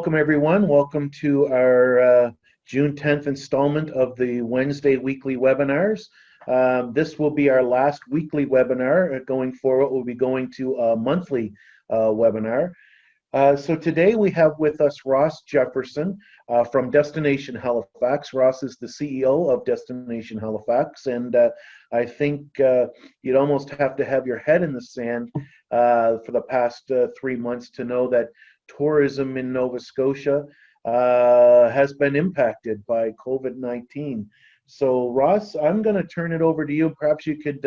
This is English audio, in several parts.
welcome everyone. Welcome to our June 10th installment of the Wednesday weekly webinars. This will be our last weekly webinar. Going forward, we'll be going to a monthly webinar. So today we have with us Ross Jefferson from Destination Halifax. Ross is the CEO of Destination Halifax, and I think you'd almost have to have your head in the sand for the past 3 months to know that tourism in Nova Scotia has been impacted by COVID-19. So Ross, I'm going to turn it over to you. Perhaps you could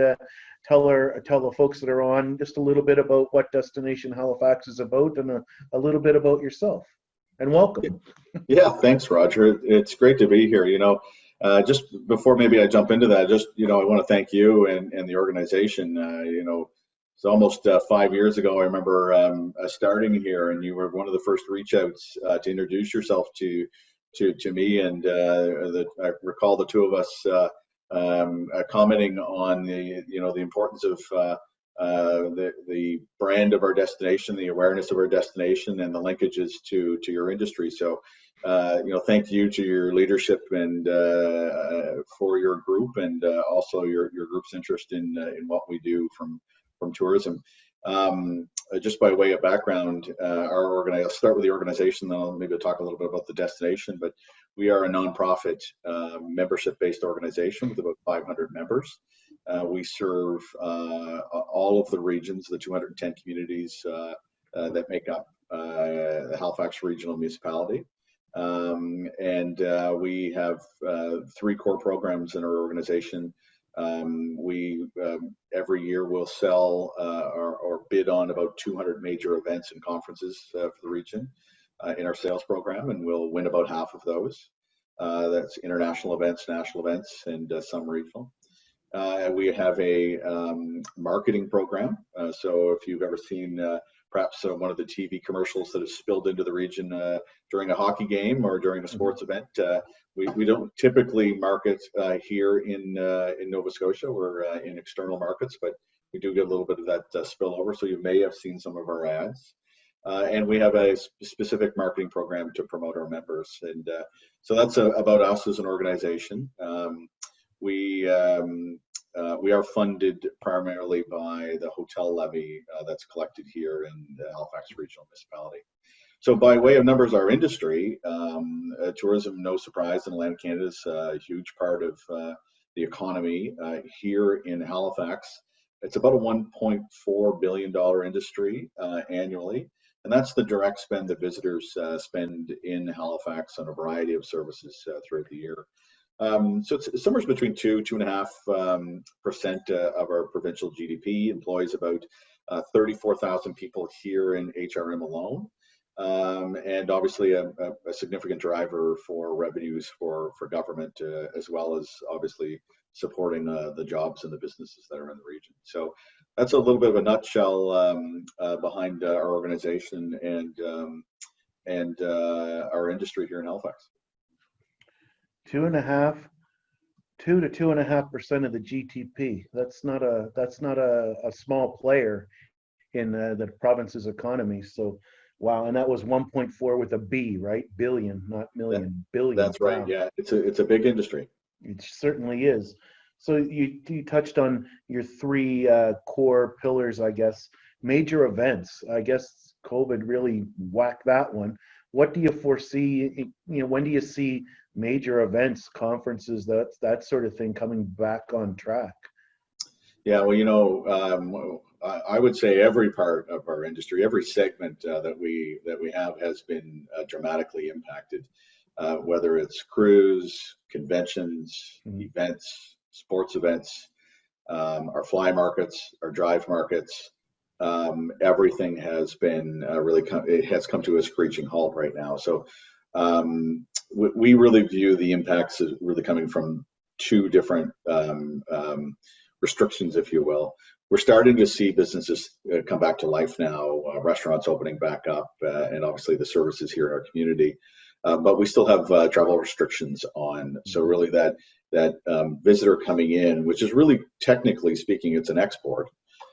tell the folks that are on just a little bit about what Destination Halifax is about and a little bit about yourself. And welcome. Yeah, thanks, Roger. It's great to be here. Just before maybe I jump into that, I want to thank you and the organization. It's almost 5 years ago. I remember starting here, and you were one of the first reach outs to introduce yourself to me, and I recall the two of us commenting on the importance of the brand of our destination, the awareness of our destination, and the linkages to your industry. So, thank you to your leadership and for your group, and also your group's interest in what we do from tourism. Just by way of background, I'll start with the organization, then I'll maybe talk a little bit about the destination. But we are a nonprofit, membership-based organization with about 500 members. We serve all of the regions, the 210 communities that make up the Halifax Regional Municipality. We have 3 core programs in our organization. We every year will sell or bid on about 200 major events and conferences for the region in our sales program, and we'll win about half of those. That's international events, national events, and some regional. We have a marketing program. So if you've ever seen perhaps one of the TV commercials that has spilled into the region during a hockey game or during a sports event, we don't typically market here in Nova Scotia. We're in external markets, but we do get a little bit of that spillover. So you may have seen some of our ads. And we have a specific marketing program to promote our members. And so that's about us as an organization. We are funded primarily by the hotel levy that's collected here in the Halifax Regional Municipality. So by way of numbers, our industry, tourism, no surprise, in Atlantic Canada is a huge part of the economy here in Halifax. It's about a $1.4 billion industry annually, and that's the direct spend that visitors spend in Halifax on a variety of services throughout the year. So it's somewhere between 2.5% of our provincial GDP, employs about 34,000 people here in HRM alone, and obviously a significant driver for revenues for government, as well as obviously supporting the jobs and the businesses that are in the region. So that's a little bit of a nutshell behind our organization and our industry here in Halifax. 2 to 2.5% of the GDP. That's not a small player in the province's economy. So, wow, and that was 1.4 with a B, right? Billion, not million. Billion. That's right. Wow. Yeah, it's a big industry. It certainly is. So you touched on your 3 core pillars, I guess. Major events. I guess COVID really whacked that one. What do you foresee? When do you see major events, conferences, that sort of thing coming back on track? Yeah, well, I would say every part of our industry, every segment that we have has been dramatically impacted. Whether it's cruise, conventions, events, sports events, our fly markets, our drive markets. Everything has been it has come to a screeching halt right now. So we really view the impacts as really coming from 2 different restrictions, if you will. We're starting to see businesses come back to life now, restaurants opening back up, and obviously the services here in our community. But we still have travel restrictions on. So really that visitor coming in, which is really technically speaking, it's an export.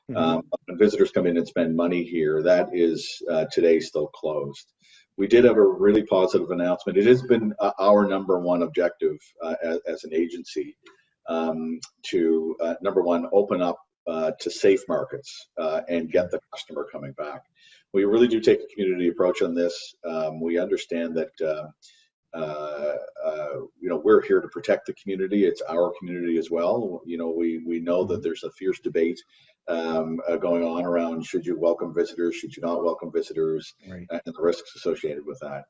When visitors come in and spend money here, that is today still closed. we did have a really positive announcement. It has been our number one objective as an agency, to number one, open up to safe markets and get the customer coming back. We really do take a community approach on this. We understand that we're here to protect the community. It's our community as well. We know that there's a fierce debate going on around should you welcome visitors, should you not welcome visitors, Right. and the risks associated with that.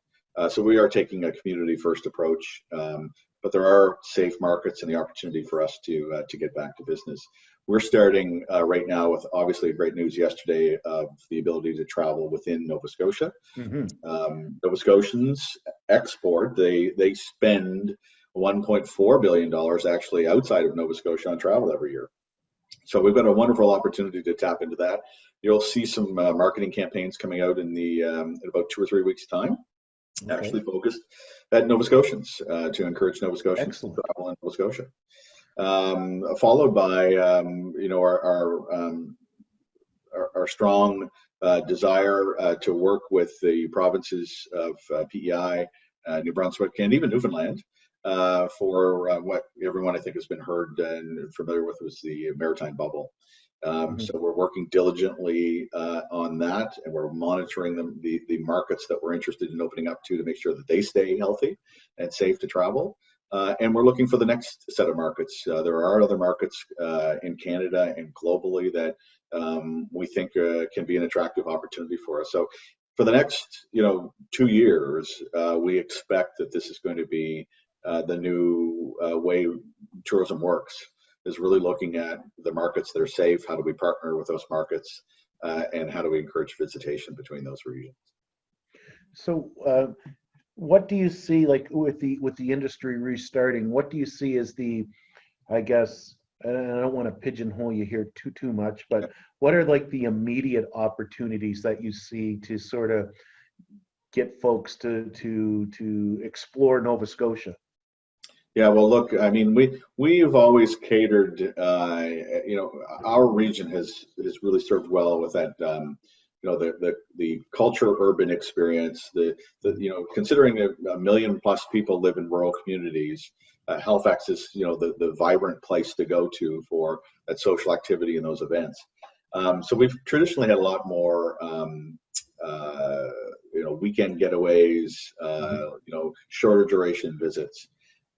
So we are taking a community first approach, but there are safe markets and the opportunity for us to get back to business. We're starting right now with obviously great news yesterday of the ability to travel within Nova Scotia. Nova Scotians export, they spend $1.4 billion actually outside of Nova Scotia on travel every year. So we've got a wonderful opportunity to tap into that. You'll see some marketing campaigns coming out in about 2 or 3 weeks' time, actually focused at Nova Scotians to encourage Nova Scotians to travel in Nova Scotia. Followed by our strong desire to work with the provinces of PEI, New Brunswick, and even Newfoundland for what everyone I think has been heard and familiar with was the maritime bubble. So we're working diligently on that, and we're monitoring the markets that we're interested in opening up to make sure that they stay healthy and safe to travel. And we're looking for the next set of markets. There are other markets in Canada and globally that we think can be an attractive opportunity for us. So for the next 2 years, we expect that this is going to be the new way tourism works, is really looking at the markets that are safe. How do we partner with those markets, and how do we encourage visitation between those regions? So what do you see, like with the industry restarting, what do you see as I guess, and I don't want to pigeonhole you here too much, but what are like the immediate opportunities that you see to sort of get folks to explore Nova Scotia? Yeah, well, look, I mean, we've always catered. Our region has really served well with that. The culture urban experience. Considering a million plus people live in rural communities, Halifax is the vibrant place to go to for that social activity and those events. So we've traditionally had a lot more weekend getaways, shorter duration visits.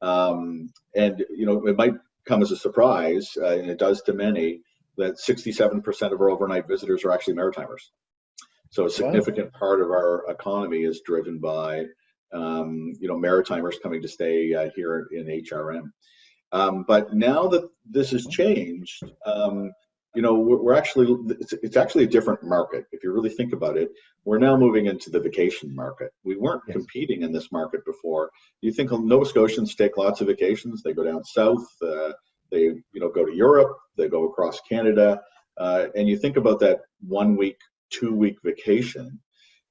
It might come as a surprise, and it does to many, that 67% of our overnight visitors are actually Maritimers. So a significant part of our economy is driven by, Maritimers coming to stay here in HRM. But now that this has changed, it's actually a different market. If you really think about it, we're now moving into the vacation market. We weren't competing in this market before. You think Nova Scotians take lots of vacations. They go down south, they go to Europe, they go across Canada, and you think about that 1 week, 2 week vacation.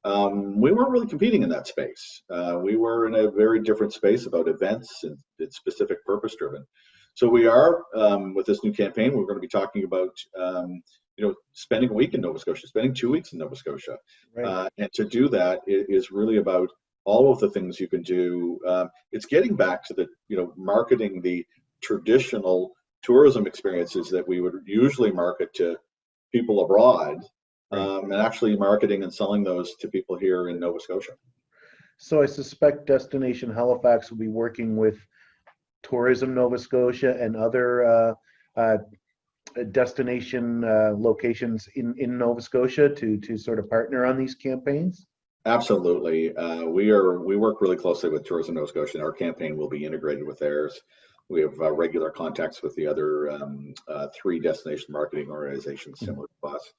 We weren't really competing in that space. We were in a very different space about events and it's specific purpose driven. So we are, with this new campaign, we're going to be talking about, spending a week in Nova Scotia, spending 2 weeks in Nova Scotia. Right. And to do that is really about all of the things you can do. It's getting back to the, marketing the traditional tourism experiences that we would usually market to people abroad, and actually marketing and selling those to people here in Nova Scotia. So I suspect Destination Halifax will be working with Tourism Nova Scotia and other destination locations in Nova Scotia to sort of partner on these campaigns? Absolutely. We work really closely with Tourism Nova Scotia, and our campaign will be integrated with theirs. We have regular contacts with the other 3 destination marketing organizations similar to us.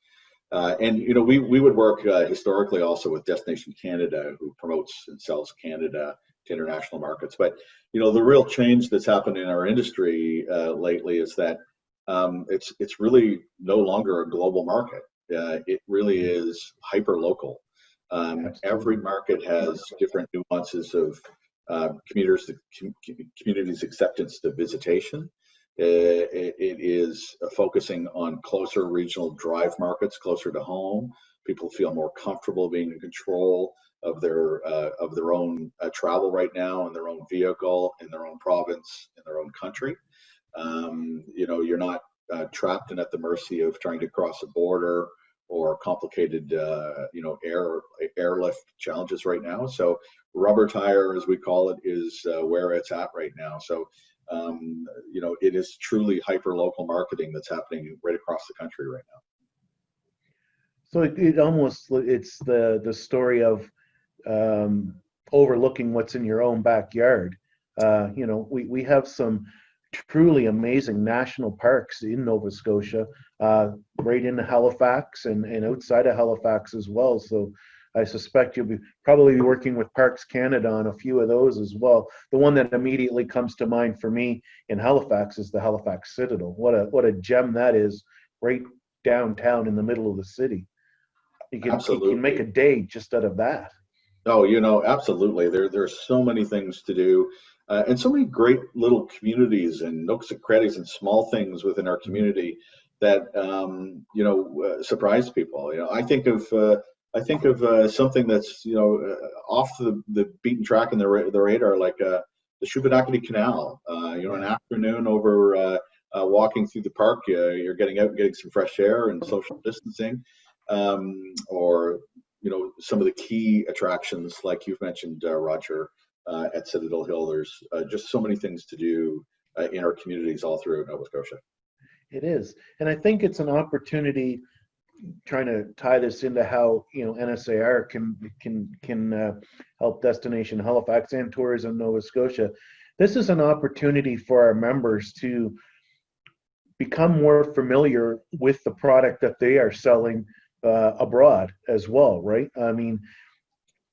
And we would work historically also with Destination Canada, who promotes and sells Canada to international markets. But the real change that's happened in our industry lately is that it's really no longer a global market. It really is hyper local. Every market has different nuances of communities' acceptance to visitation. It is focusing on closer regional drive markets, closer to home. People feel more comfortable being in control of their own travel right now, in their own vehicle, in their own province, in their own country. You're not trapped and at the mercy of trying to cross a border or complicated, airlift challenges right now. So rubber tire, as we call it, is where it's at right now. So, it is truly hyper local marketing that's happening right across the country right now. So it almost, it's the story of overlooking what's in your own backyard. We have some truly amazing national parks in Nova Scotia, right in Halifax and outside of Halifax as well. So I suspect you'll probably be working with Parks Canada on a few of those as well. The one that immediately comes to mind for me in Halifax is the Halifax Citadel. What a gem that is, right downtown in the middle of the city. You can make a day just out of that. Oh, absolutely. There's so many things to do, and so many great little communities and nooks and crannies and small things within our community that surprise people. I think of something that's off the beaten track and the radar, like the Shubenacadie Canal. An afternoon over walking through the park, you're getting out and getting some fresh air and social distancing, or some of the key attractions like you've mentioned, Roger, at Citadel Hill. There's just so many things to do in our communities all throughout Nova Scotia. It is, and I think it's an opportunity, trying to tie this into how NSAR can help Destination Halifax and Tourism Nova Scotia. This is an opportunity for our members to become more familiar with the product that they are selling abroad as well, right? I mean,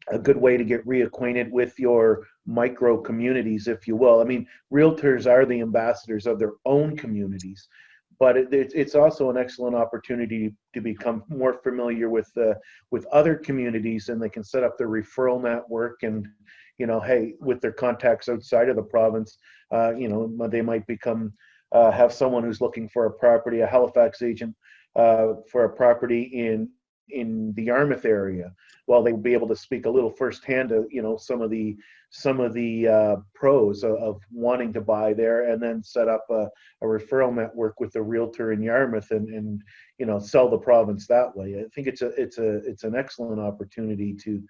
a good way to get reacquainted with your micro communities, if you will. I mean, realtors are the ambassadors of their own communities, but it's also an excellent opportunity to become more familiar with other communities, and they can set up their referral network. And hey, with their contacts outside of the province, they might become have someone who's looking for a property, a Halifax agent for a property in the Yarmouth area. Well, they'll be able to speak a little firsthand to some of the pros of wanting to buy there, and then set up a referral network with a realtor in Yarmouth, and sell the province that way. I think it's an excellent opportunity to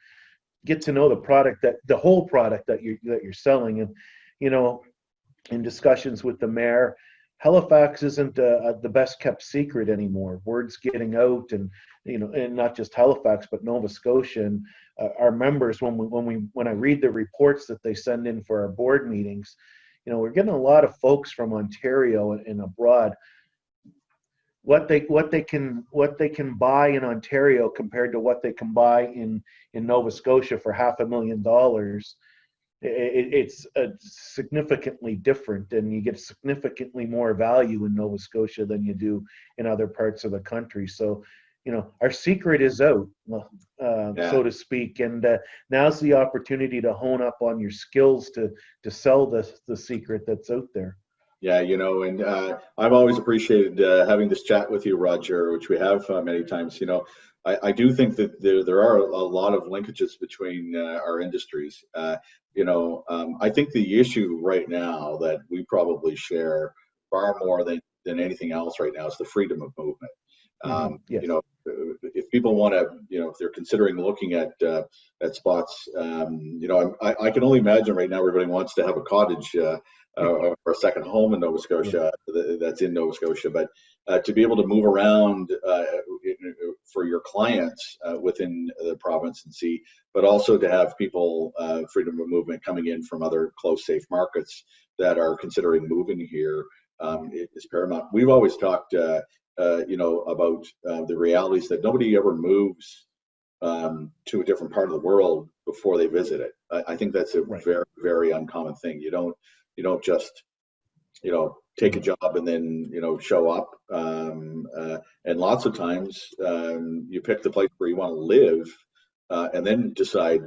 get to know the whole product that you're selling. And in discussions with the mayor, Halifax isn't the best kept secret anymore. Word's getting out, and and not just Halifax, but Nova Scotia. And our members, when I read the reports that they send in for our board meetings, we're getting a lot of folks from Ontario and abroad. What they can buy in Ontario compared to what they can buy in Nova Scotia for $500,000. It's significantly different, and you get significantly more value in Nova Scotia than you do in other parts of the country. So, our secret is out, so to speak, and now's the opportunity to hone up on your skills to sell the secret that's out there. Yeah, and I've always appreciated having this chat with you, Roger, which we have many times. I do think that there are a lot of linkages between our industries. I think the issue right now that we probably share far more than anything else right now is the freedom of movement. Yes. If people want to, if they're considering looking at spots, I can only imagine right now everybody wants to have a cottage or a second home in Nova Scotia, that's in Nova Scotia, but to be able to move around for your clients within the province and see, but also to have people freedom of movement coming in from other close, safe markets that are considering moving here is paramount. We've always talked about the realities that nobody ever moves to a different part of the world before they visit it. I think that's a very, very uncommon thing. You don't just take a job and then show up. And lots of times you pick the place where you want to live and then decide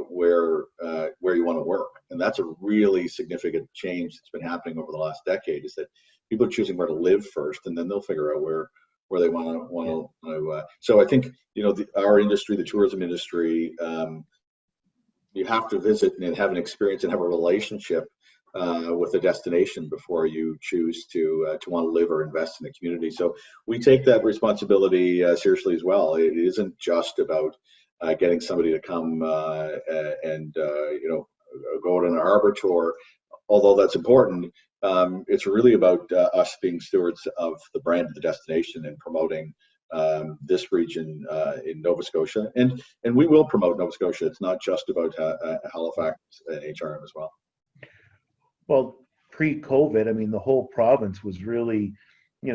where you want to work. And that's a really significant change that's been happening over the last decade, is that people are choosing where to live first, and then they'll figure out where they want to. So I think our industry, the tourism industry, you have to visit and have an experience and have a relationship with a destination before you choose to want to live or invest in the community. So we take that responsibility seriously as well. It isn't just about getting somebody to come and go on an harbor tour, although that's important. It's really about us being stewards of the brand of the destination and promoting this region in Nova Scotia, and we will promote Nova Scotia. It's not just about Halifax and HRM as well. Well, pre-COVID, I mean, the whole province was really, I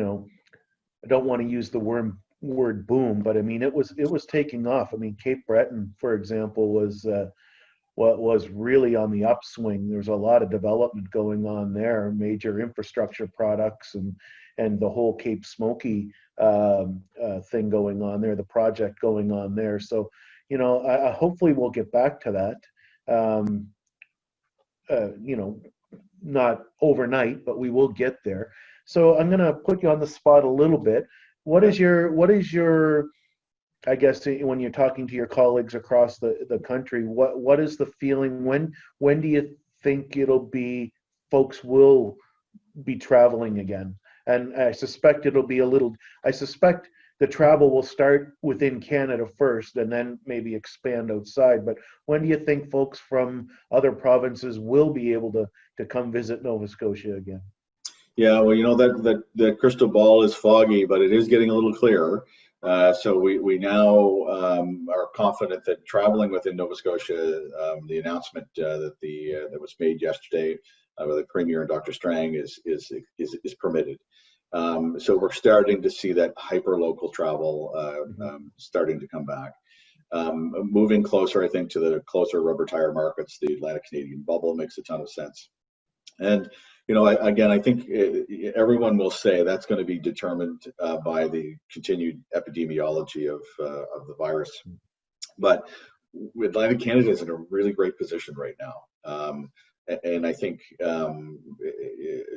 don't want to use the word boom, but I mean, it was taking off. I mean, Cape Breton, for example, was really on the upswing. There's a lot of development going on there, major infrastructure products, and the whole Cape Smoky thing going on there, the project going on there. So, hopefully we'll get back to that. Not overnight, but we will get there. So I'm going to put you on the spot a little bit. What is your, I guess, when you're talking to your colleagues across the country, what is the feeling? When do you think folks will be traveling again? And I suspect I suspect the travel will start within Canada first and then maybe expand outside. But when do you think folks from other provinces will be able to come visit Nova Scotia again? Yeah, well, that crystal ball is foggy, but it is getting a little clearer. So we now are confident that traveling within Nova Scotia, the announcement that was made yesterday by the Premier and Dr. Strang is permitted. So we're starting to see that hyper-local travel starting to come back. Moving closer, I think, to the closer rubber tire markets, the Atlantic Canadian bubble makes a ton of sense. And I think everyone will say that's going to be determined by the continued epidemiology of the virus. But Atlantic Canada is in a really great position right now. And I think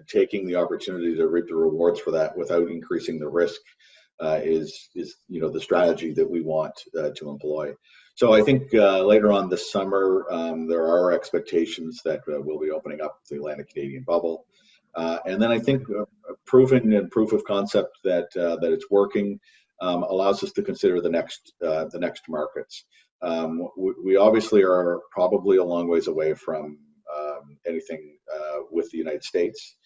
taking the opportunity to reap the rewards for that without increasing the risk is the strategy that we want to employ. So I think later on this summer there are expectations that we'll be opening up the Atlantic Canadian bubble, and then I think proven and proof of concept that it's working allows us to consider the next markets. We obviously are probably a long ways away from anything with the United States.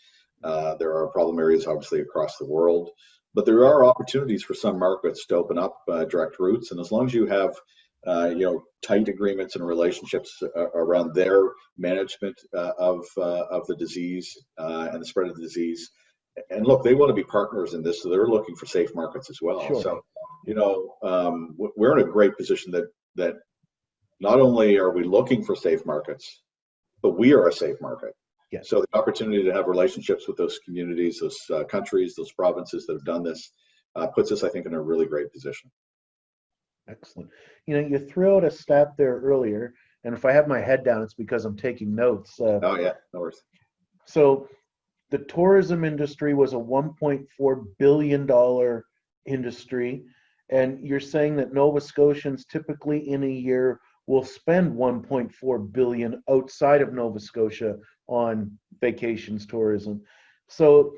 There are problem areas obviously across the world, but there are opportunities for some markets to open up direct routes, and as long as you have tight agreements and relationships around their management of the disease and the spread of the disease, and look, they want to be partners in this, so they're looking for safe markets as well. Sure. So we're in a great position that not only are we looking for safe markets, but we are a safe market. Yes. So the opportunity to have relationships with those communities, those countries, those provinces that have done this puts us, I think, in a really great position. Excellent. You threw out a stat there earlier, and if I have my head down, it's because I'm taking notes. Oh yeah, no worries. So the tourism industry was a $1.4 billion industry, and you're saying that Nova Scotians typically in a year will spend $1.4 billion outside of Nova Scotia on vacations tourism. So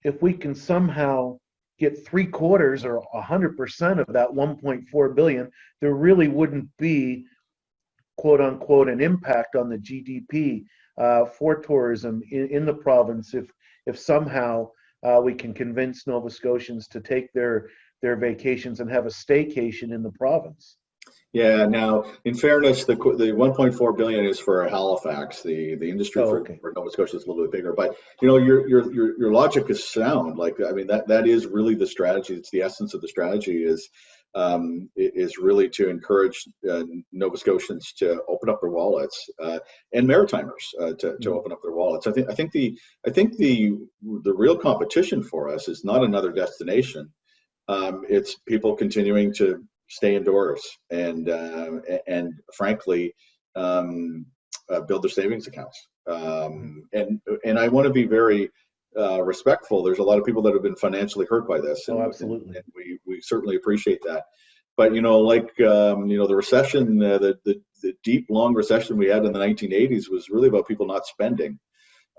if we can somehow get 3/4 or 100% of that 1.4 billion, there really wouldn't be, quote unquote, an impact on the GDP for tourism in the province if somehow we can convince Nova Scotians to take their vacations and have a staycation in the province. Yeah. Now, in fairness, the 1.4 billion is for Halifax. The industry for Nova Scotia is a little bit bigger. But your logic is sound. Like, I mean, that is really the strategy. It's the essence of the strategy is really to encourage Nova Scotians to open up their wallets and Maritimers to open up their wallets. I think the real competition for us is not another destination. It's people continuing to stay indoors and frankly build their savings accounts. And I want to be very respectful, there's a lot of people that have been financially hurt by this, Oh, and, absolutely. and we certainly appreciate that. But like the recession, the deep long recession we had in the 1980s was really about people not spending.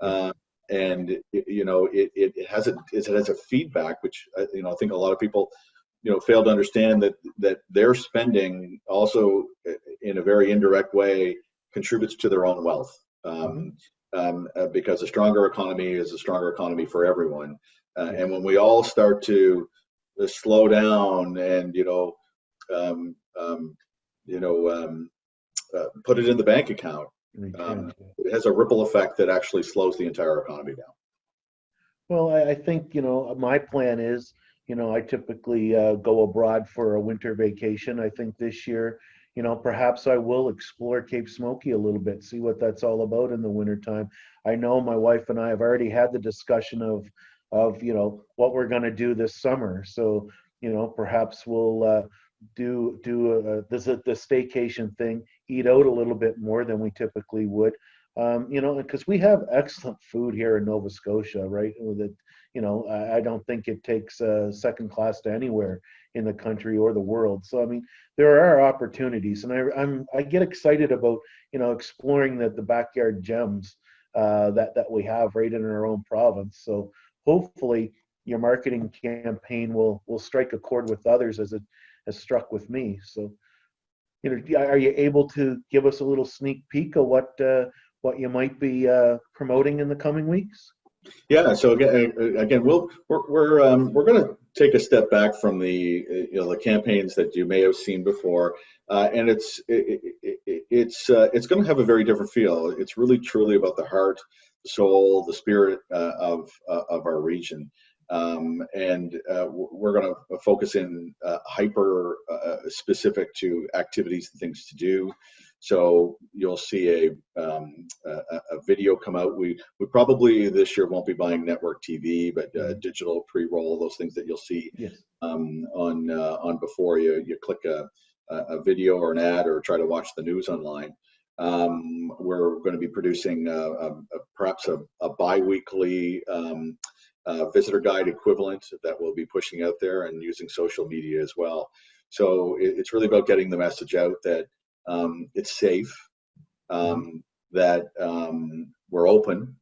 Yeah. And it has a feedback, which I think a lot of people fail to understand, that their spending also, in a very indirect way, contributes to their own wealth. Hmm. Because a stronger economy is a stronger economy for everyone. Yes. And when we all start to slow down and um, um, you know put it in the bank account, Retrench. it has a ripple effect that actually slows the entire economy down. Well, I think, my plan is, I typically go abroad for a winter vacation. I think this year, perhaps I will explore Cape Smoky a little bit, see what that's all about in the wintertime. I know my wife and I have already had the discussion of, what we're going to do this summer. So, perhaps we'll do the staycation thing, eat out a little bit more than we typically would. Because we have excellent food here in Nova Scotia, right? That, I don't think it takes second class to anywhere in the country or the world. So, I mean, there are opportunities, and I get excited about, exploring the backyard gems that we have right in our own province. So, hopefully, your marketing campaign will strike a chord with others as it has struck with me. So, are you able to give us a little sneak peek of what you might be promoting in the coming weeks? Yeah. So again, we're going to take a step back from the campaigns that you may have seen before, and it's going to have a very different feel. It's really truly about the heart, the soul, the spirit of our region. And we're going to focus in hyper specific to activities and things to do. So you'll see a video come out. We probably this year won't be buying network TV, but Mhm. digital pre-roll, those things that you'll see Yes. on before you click a video or an ad or try to watch the news online. We're going to be producing perhaps a bi-weekly visitor guide equivalent that we'll be pushing out there, and using social media as well. So it's really about getting the message out that it's safe, Mhm. that we're open,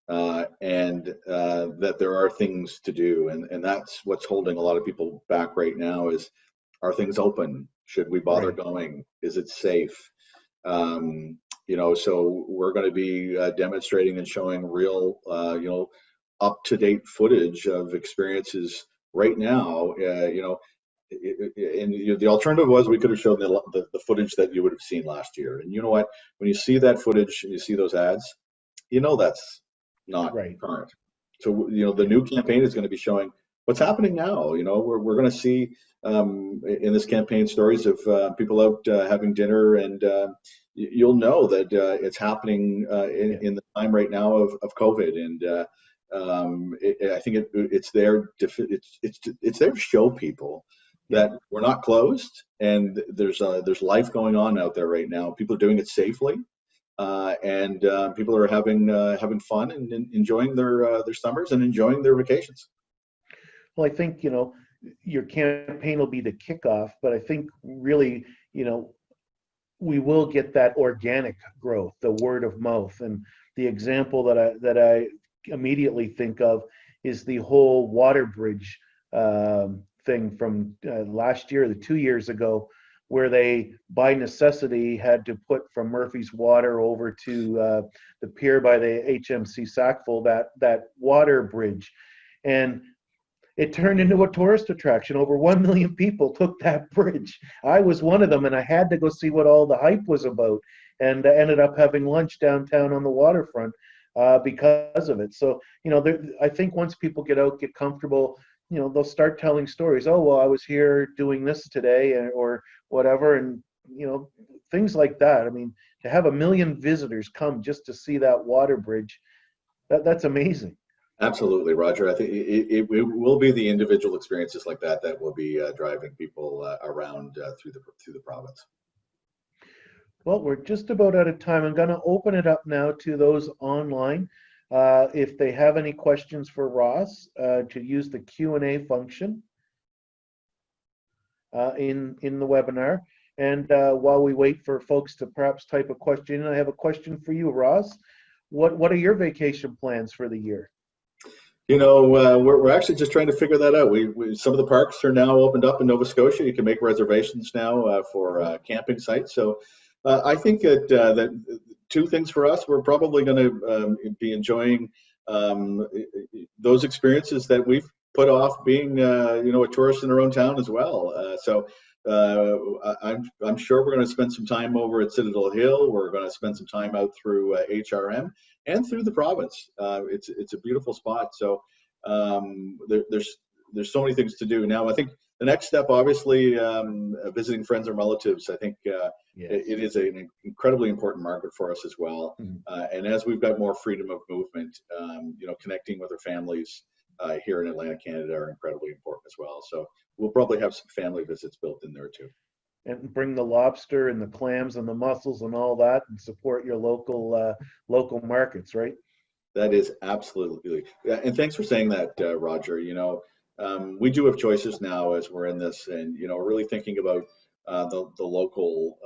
and that there are things to do. And that's what's holding a lot of people back right now is, are things open? Should we bother Right. going? Is it safe? So we're going to be demonstrating and showing real, up-to-date footage of experiences right now. And the alternative was we could have shown the footage that you would have seen last year. And you know what? When you see that footage and you see those ads, that's not Right. current. So the Yeah. new campaign is going to be showing what's happening now. We're going to see in this campaign stories of people out having dinner, and you'll know that it's happening Yeah. in the time right now of COVID. And I think it's there. It's there to show people Yeah. that we're not closed, and there's life going on out there right now. People are doing it safely, and people are having fun and enjoying their summers and enjoying their vacations. Well, I think, your campaign will be the kickoff, but I think really, we will get that organic growth, the word of mouth. And the example that I immediately think of is the whole water bridge thing from last year, the 2 years ago, where they, by necessity, had to put from Murphy's Water over to the pier by the HMC Sackville, that water bridge. And it turned into a tourist attraction. Over 1 million people took that bridge. I was one of them, and I had to go see what all the hype was about, and ended up having lunch downtown on the waterfront because of it. So, I think once people get out, get comfortable, they'll start telling stories. Oh, well, I was here doing this today, or whatever, and things like that. I mean, to have 1 million visitors come just to see that water bridge, that's amazing. Absolutely, Roger. I think it will be the individual experiences like that will be driving people around through the province. Well, we're just about out of time. I'm going to open it up now to those online. if they have any questions for Ross, to use the Q&A function in the webinar. And while we wait for folks to perhaps type a question, I have a question for you, Ross. What are your vacation plans for the year? You know, we're actually just trying to figure that out. Some of the parks are now opened up in Nova Scotia. You can make reservations now for camping sites. So I think that two things for us. We're probably going to be enjoying those experiences that we've put off being, a tourist in our own town as well. I'm sure we're going to spend some time over at Citadel Hill. We're going to spend some time out through HRM and through the province. It's a beautiful spot. So there's so many things to do. Now, I think the next step, obviously, visiting friends and relatives. I think Yes. it is an incredibly important market for us as well. And as we've got more freedom of movement, connecting with our families here in Atlantic Canada are incredibly important as well. So we'll probably have some family visits built in there too. And bring the lobster and the clams and the mussels and all that, and support your local markets, right? That is absolutely, and thanks for saying that, Roger. We do have choices now as we're in this, and really thinking about the local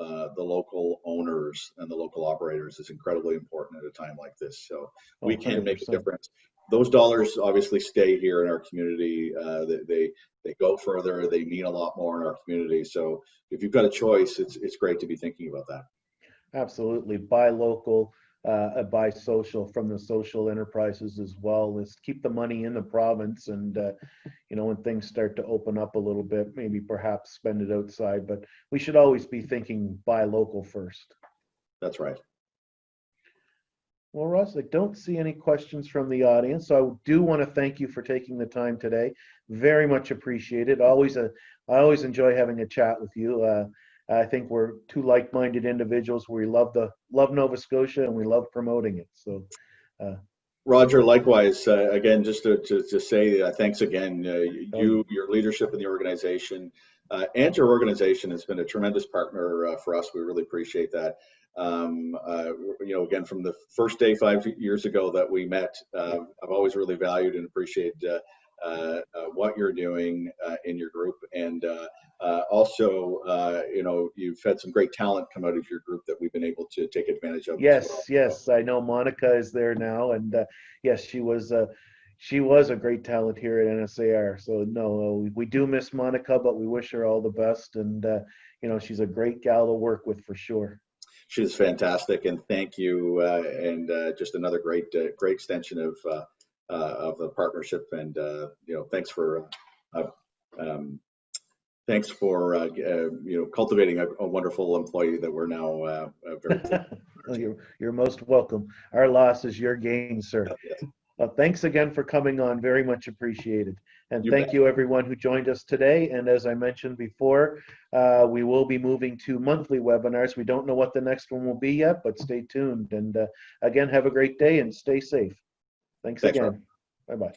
owners and the local operators is incredibly important at a time like this. So we can make a difference. Those dollars obviously stay here in our community. They go further. They mean a lot more in our community. So if you've got a choice, it's great to be thinking about that. Absolutely. Buy local, buy social from the social enterprises as well. Let's keep the money in the province, and when things start to open up a little bit, maybe perhaps spend it outside. But we should always be thinking buy local first. That's right. Well, Ross, I don't see any questions from the audience, so I do want to thank you for taking the time today. Very much appreciated. I always enjoy having a chat with you. I think we're two like-minded individuals. We love Nova Scotia, and we love promoting it. So, Roger, likewise. Again, just to say thanks again. Your leadership in the organization, and your organization has been a tremendous partner for us. We really appreciate that. Again, from the first day 5 years ago that we met, I've always really valued and appreciated what you're doing in your group, and also, you've had some great talent come out of your group that we've been able to take advantage of. Yes, as well. yes, I know Monica is there now, and yes, she was a great talent here at NSAR. So no, we do miss Monica, but we wish her all the best, and she's a great gal to work with for sure. She's fantastic, and thank you, and just another great extension of the partnership, and thanks for cultivating a wonderful employee that we're now very. You're most welcome. Our loss is your gain, sir. Thanks again for coming on. Very much appreciated. And thank you everyone who joined us today. And as I mentioned before, we will be moving to monthly webinars. We don't know what the next one will be yet, but stay tuned. And again, have a great day and stay safe. Thanks again. Bye-bye.